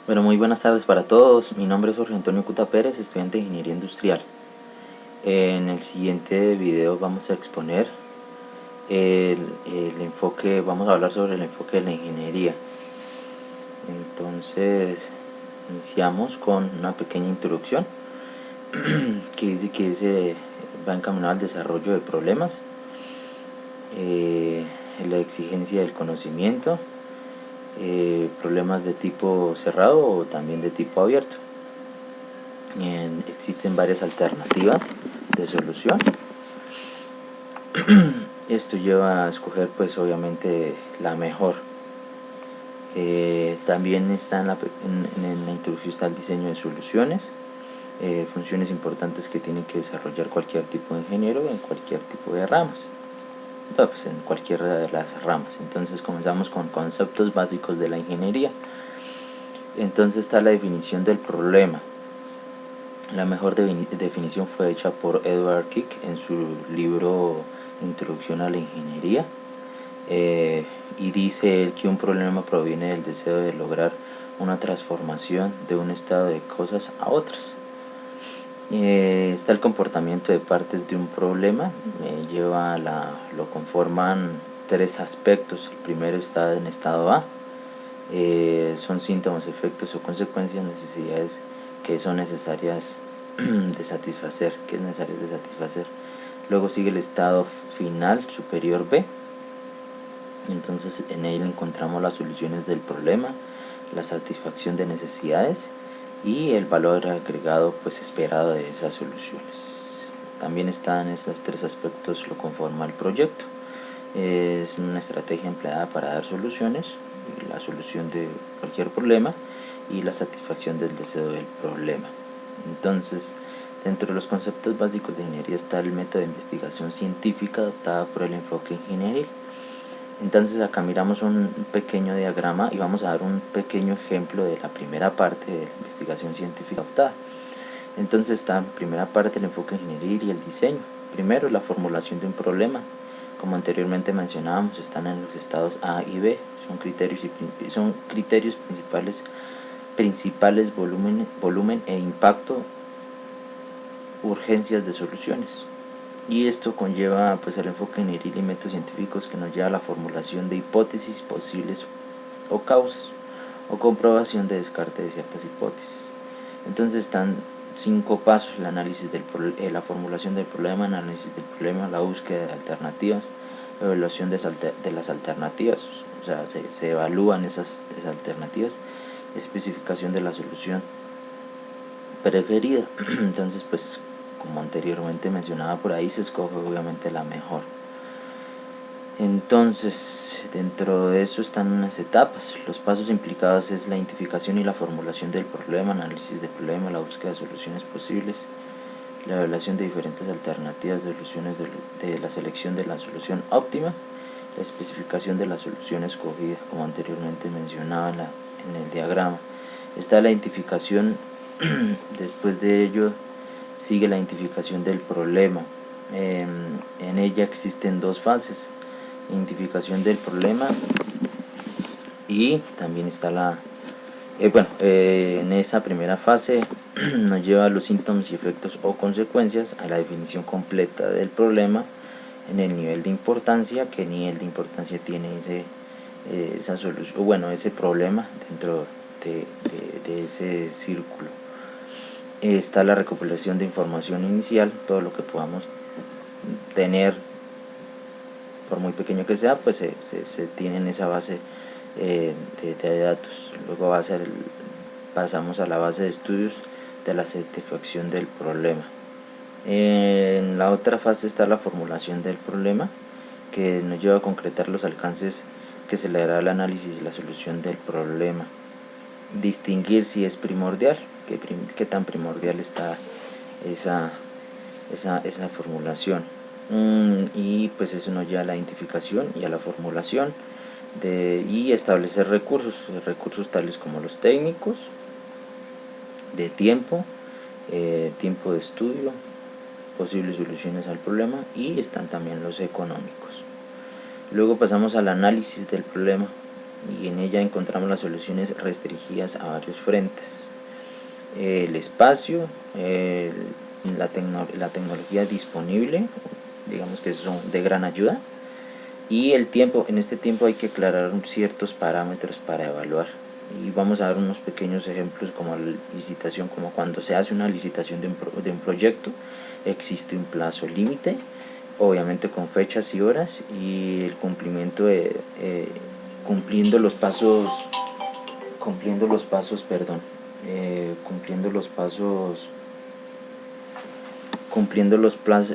Bueno, muy buenas tardes para todos. Mi nombre es Jorge Antonio Cuta Pérez, estudiante de Ingeniería Industrial. En el siguiente video vamos a exponer el enfoque, vamos a hablar sobre el enfoque de la ingeniería. Entonces, iniciamos con una pequeña introducción que dice que va encaminado al desarrollo de problemas, la exigencia del conocimiento, problemas de tipo cerrado o también de tipo abierto. Existen varias alternativas de solución. Esto lleva a escoger pues obviamente la mejor. También está en la introducción está el diseño de soluciones, funciones importantes que tiene que desarrollar cualquier tipo de ingeniero en cualquier tipo de ramas, pues en cualquiera de las ramas. Entonces comenzamos con conceptos básicos de la ingeniería. Entonces está la definición del problema. La mejor definición fue hecha por Edward Kick en su libro Introducción a la Ingeniería, y dice él que un problema proviene del deseo de lograr una transformación de un estado de cosas a otras. Está el comportamiento de partes de un problema, lo conforman tres aspectos. El primero está en estado A, son síntomas, efectos o consecuencias, necesidades que son necesarias de satisfacer, que es necesario de satisfacer. Luego sigue el estado final superior B. Entonces en él encontramos las soluciones del problema, la satisfacción de necesidades y el valor agregado pues esperado de esas soluciones. También están esos tres aspectos, lo conforma el proyecto. Es una estrategia empleada para dar soluciones, la solución de cualquier problema y la satisfacción del deseo del problema. Entonces, dentro de los conceptos básicos de ingeniería está el método de investigación científica adoptada por el enfoque ingenieril. Entonces acá miramos un pequeño diagrama y vamos a dar un pequeño ejemplo de la primera parte de la investigación científica adoptada. Entonces está en primera parte el enfoque ingenieril y el diseño. Primero, la formulación de un problema. Como anteriormente mencionábamos, están en los estados A y B. Son criterios principales volumen e impacto, urgencias de soluciones. Y esto conlleva pues el enfoque ingenieril y métodos científicos que nos lleva a la formulación de hipótesis posibles o causas, o comprobación de descarte de ciertas hipótesis. Entonces están 5 pasos: el análisis la formulación del problema, análisis del problema, la búsqueda de alternativas, la evaluación de las alternativas, o sea, se evalúan esas alternativas, especificación de la solución preferida. Entonces pues como anteriormente mencionaba, por ahí se escoge obviamente la mejor. Entonces dentro de eso están unas etapas. Los pasos implicados es la identificación y la formulación del problema, análisis del problema, la búsqueda de soluciones posibles, la evaluación de diferentes alternativas de soluciones, de la selección de la solución óptima, la especificación de la solución escogida, como anteriormente mencionaba en el diagrama. Está la identificación. Después de ello sigue la identificación del problema. En ella existen 2 fases: identificación del problema, y también está en esa primera fase nos lleva a los síntomas y efectos o consecuencias, a la definición completa del problema en el nivel de importancia, qué nivel de importancia tiene esa solución, ese problema dentro de ese círculo. Está la recopilación de información inicial, todo lo que podamos tener, por muy pequeño que sea, pues se tiene en esa base de datos. Luego pasamos a la base de estudios de la satisfacción del problema. En la otra fase está la formulación del problema, que nos lleva a concretar los alcances que se le dará al análisis y la solución del problema. Distinguir si es primordial, qué tan primordial está esa formulación. Y pues eso nos lleva a la identificación y a la formulación y establecer recursos tales como los técnicos, de tiempo de estudio, posibles soluciones al problema, y están también los económicos. Luego pasamos al análisis del problema. y en ella encontramos las soluciones restringidas a varios frentes: el espacio, la tecnología disponible, digamos que son de gran ayuda, y el tiempo. En este tiempo hay que aclarar ciertos parámetros para evaluar, y vamos a dar unos pequeños ejemplos como la licitación. Como cuando se hace una licitación de un proyecto, existe un plazo límite, obviamente con fechas y horas, y el cumplimiento de cumpliendo los pasos cumpliendo los pasos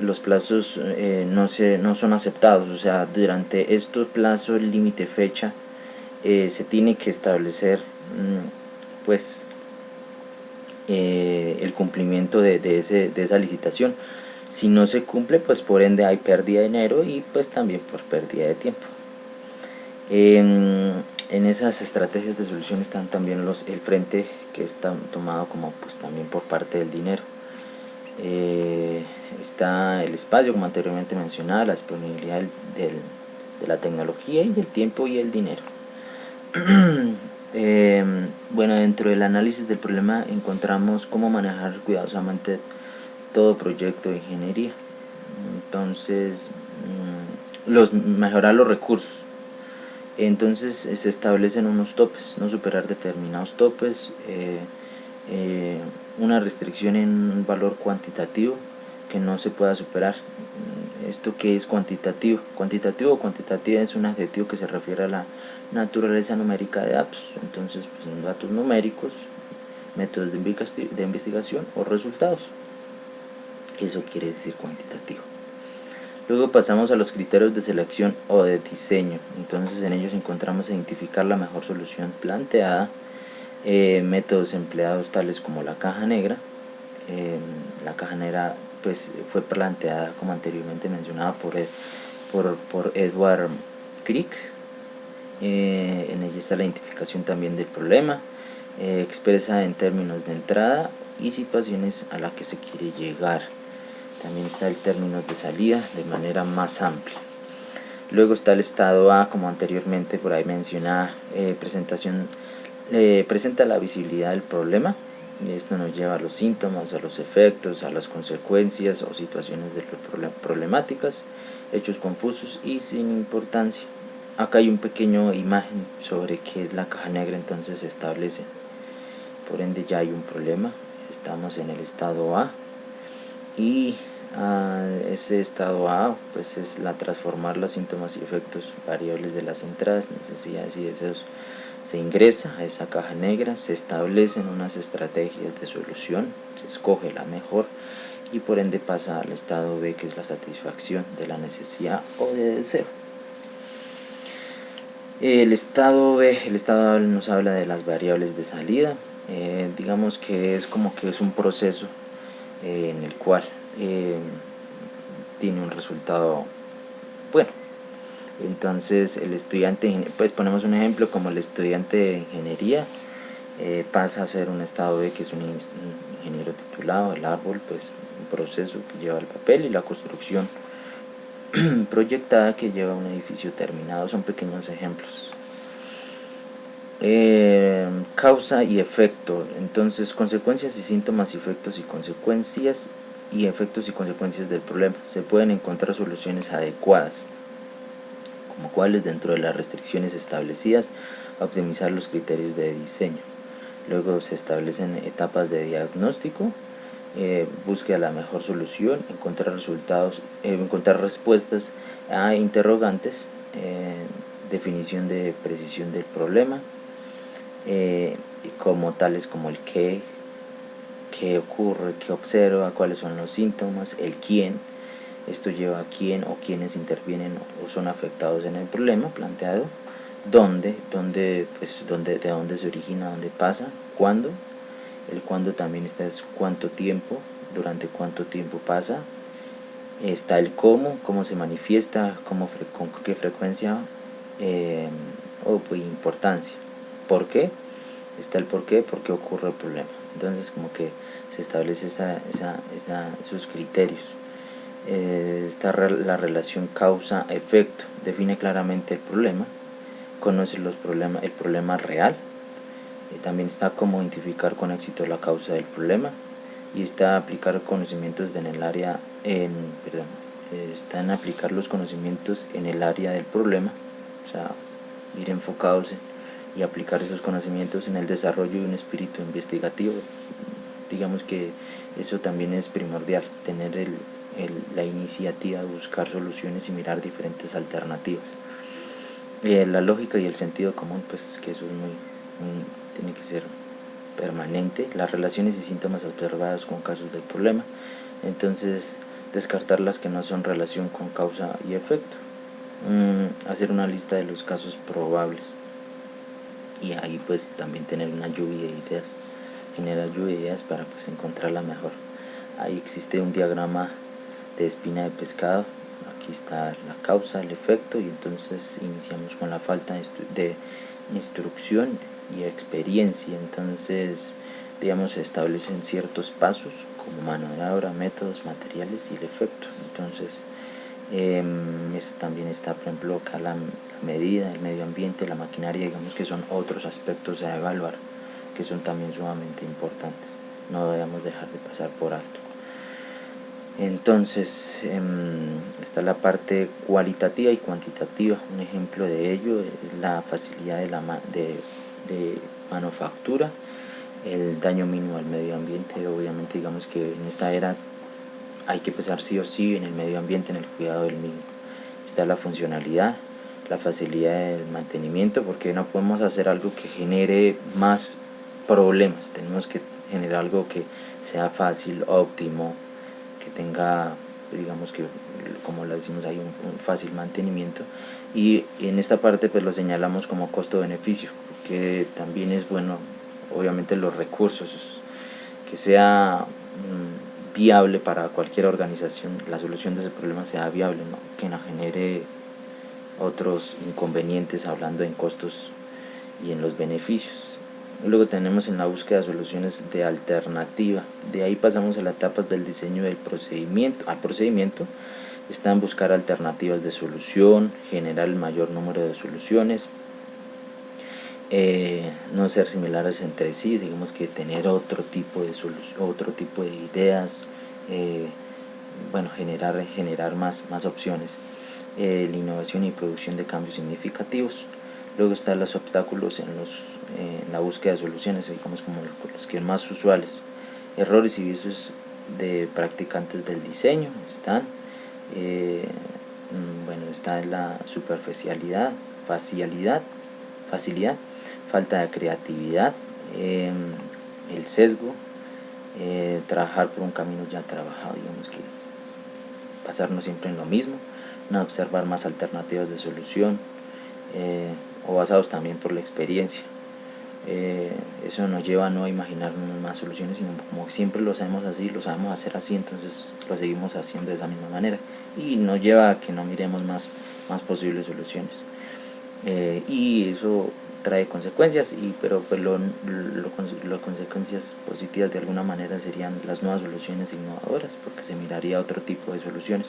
los plazos no son aceptados. O sea, durante estos plazos límite fecha se tiene que establecer pues el cumplimiento de esa licitación. Si no se cumple, pues por ende hay pérdida de dinero y pues también por pérdida de tiempo. En esas estrategias de solución están también el frente, que está tomado como pues también por parte del dinero. Está el espacio, como anteriormente mencionaba, la disponibilidad de la tecnología, y el tiempo y el dinero. Bueno, dentro del análisis del problema encontramos cómo manejar cuidadosamente todo proyecto de ingeniería. Entonces, mejorar los recursos. Entonces se establecen unos topes: no superar determinados topes, una restricción en un valor cuantitativo que no se pueda superar. ¿Esto qué es cuantitativo? Cuantitativo o cuantitativa es un adjetivo que se refiere a la naturaleza numérica de datos. Entonces, pues, son datos numéricos, métodos de investigación o resultados. Eso quiere decir cuantitativo. Luego pasamos a los criterios de selección o de diseño. Entonces, en ellos encontramos identificar la mejor solución planteada, métodos empleados tales como la caja negra. La caja negra pues fue planteada, como anteriormente mencionaba, por Edward Crick. En ella está la identificación también del problema, expresa en términos de entrada y situaciones a las que se quiere llegar. También está el término de salida de manera más amplia. Luego está el estado A, como anteriormente por ahí mencionaba, presenta la visibilidad del problema. Esto nos lleva a los síntomas, a los efectos, a las consecuencias o situaciones problemáticas, hechos confusos y sin importancia. Acá hay un pequeño imagen sobre qué es la caja negra. Entonces se establece, por ende ya hay un problema, estamos en el estado A, y ese estado A pues es transformar los síntomas y efectos variables de las entradas, necesidades y deseos. Se ingresa a esa caja negra, se establecen unas estrategias de solución, se escoge la mejor, y por ende pasa al estado B, que es la satisfacción de la necesidad o de deseo. El estado B nos habla de las variables de salida. Digamos que es como que es un proceso en el cual tiene un resultado bueno. Entonces el estudiante, pues ponemos un ejemplo como el estudiante de ingeniería pasa a ser un estado B, que es un ingeniero titulado. El árbol, pues un proceso que lleva el papel, y la construcción proyectada, que lleva un edificio terminado. Son pequeños ejemplos. Causa y efecto. Entonces, consecuencias y síntomas, efectos y consecuencias del problema. Se pueden encontrar soluciones adecuadas, como cuáles, dentro de las restricciones establecidas, optimizar los criterios de diseño. Luego se establecen etapas de diagnóstico, búsqueda de la mejor solución, encontrar respuestas a interrogantes, definición de precisión del problema, como tales como el qué ocurre, qué observa, cuáles son los síntomas, el quién. Esto lleva a quién o quiénes intervienen o son afectados en el problema planteado, de dónde se origina, dónde pasa, cuándo. El cuándo también está, es cuánto tiempo, durante cuánto tiempo pasa. Está el cómo se manifiesta, con qué frecuencia o importancia. ¿Por qué? Está el por qué ocurre el problema. Entonces como que se establece esos criterios. Está la relación causa-efecto, define claramente el problema, conoce el problema real, también está cómo identificar con éxito la causa del problema, y está aplicar conocimientos en el área, está en aplicar los conocimientos en el área del problema, o sea, ir enfocados y aplicar esos conocimientos en el desarrollo de un espíritu investigativo. Digamos que eso también es primordial, tener la iniciativa de buscar soluciones y mirar diferentes alternativas. La lógica y el sentido común, pues que eso es tiene que ser permanente. Las relaciones y síntomas observadas con casos del problema, entonces descartar las que no son relación con causa y efecto. Hacer una lista de los casos probables, y ahí pues también tener una lluvia de ideas, generar lluvia de ideas para pues encontrar la mejor. Ahí existe un diagrama de espina de pescado, aquí está la causa, el efecto, y entonces iniciamos con la falta de instrucción y experiencia. Entonces, digamos, se establecen ciertos pasos como mano de obra, métodos, materiales y el efecto. Entonces, eso también está, por ejemplo, acá la medida, el medio ambiente, la maquinaria, digamos que son otros aspectos a evaluar que son también sumamente importantes, no debemos dejar de pasar por alto. Entonces está la parte cualitativa y cuantitativa. Un ejemplo de ello es la facilidad de manufactura, el daño mínimo al medio ambiente. Obviamente, digamos que en esta era hay que pensar sí o sí en el medio ambiente, en el cuidado del mismo. Está la funcionalidad, la facilidad del mantenimiento, porque no podemos hacer algo que genere más problemas. Tenemos que generar algo que sea fácil, óptimo, que tenga, digamos que, como lo decimos ahí, un fácil mantenimiento. Y en esta parte pues lo señalamos como costo-beneficio, que también es bueno, obviamente, los recursos, que sea viable para cualquier organización, la solución de ese problema sea viable, ¿no? Que no genere otros inconvenientes, hablando en costos y en los beneficios. Luego tenemos en la búsqueda de soluciones de alternativa. De ahí pasamos a las etapas del diseño del procedimiento. Al procedimiento está en buscar alternativas de solución, generar el mayor número de soluciones, no ser similares entre sí, digamos que tener otro tipo de otro tipo de ideas, bueno, generar más opciones, la innovación y producción de cambios significativos. Luego están los obstáculos en la búsqueda de soluciones, digamos como los que más usuales. Errores y vicios de practicantes del diseño están, bueno, está la superficialidad, facilidad, falta de creatividad, el sesgo, trabajar por un camino ya trabajado, digamos que basarnos siempre en lo mismo, no observar más alternativas de solución, o basados también por la experiencia. Eso nos lleva a no imaginar más soluciones, sino como siempre lo sabemos hacer así, entonces lo seguimos haciendo de esa misma manera, y nos lleva a que no miremos más posibles soluciones. Y eso trae consecuencias, pero pues las consecuencias positivas de alguna manera serían las nuevas soluciones innovadoras, porque se miraría otro tipo de soluciones.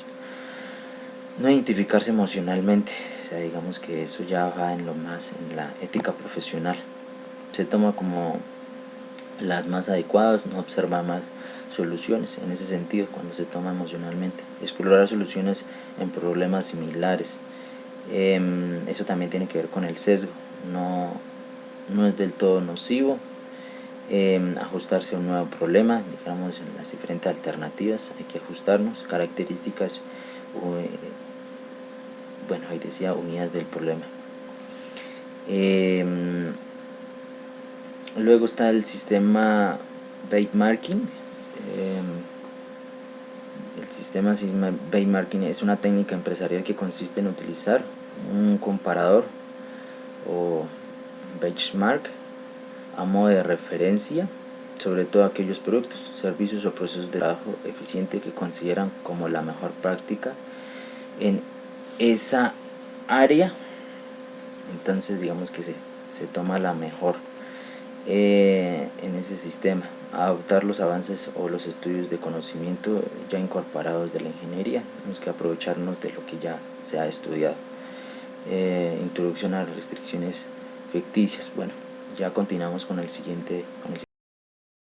No identificarse emocionalmente, o sea, digamos que eso ya va en la ética profesional. Se toma como las más adecuadas, no observa más soluciones en ese sentido cuando se toma emocionalmente. Explorar soluciones en problemas similares. Eso también tiene que ver con el sesgo, no es del todo nocivo. Ajustarse a un nuevo problema, digamos, en las diferentes alternativas hay que ajustarnos. Características, bueno, ahí decía unidades del problema. Luego está el sistema benchmarking. El sistema benchmarking es una técnica empresarial que consiste en utilizar un comparador o benchmark a modo de referencia sobre todo aquellos productos, servicios o procesos de trabajo eficiente que consideran como la mejor práctica en esa área. Entonces digamos que se toma la mejor en ese sistema. Adoptar los avances o los estudios de conocimiento ya incorporados de la ingeniería. Tenemos que aprovecharnos de lo que ya se ha estudiado. introducción a restricciones ficticias. Bueno, ya continuamos con el siguiente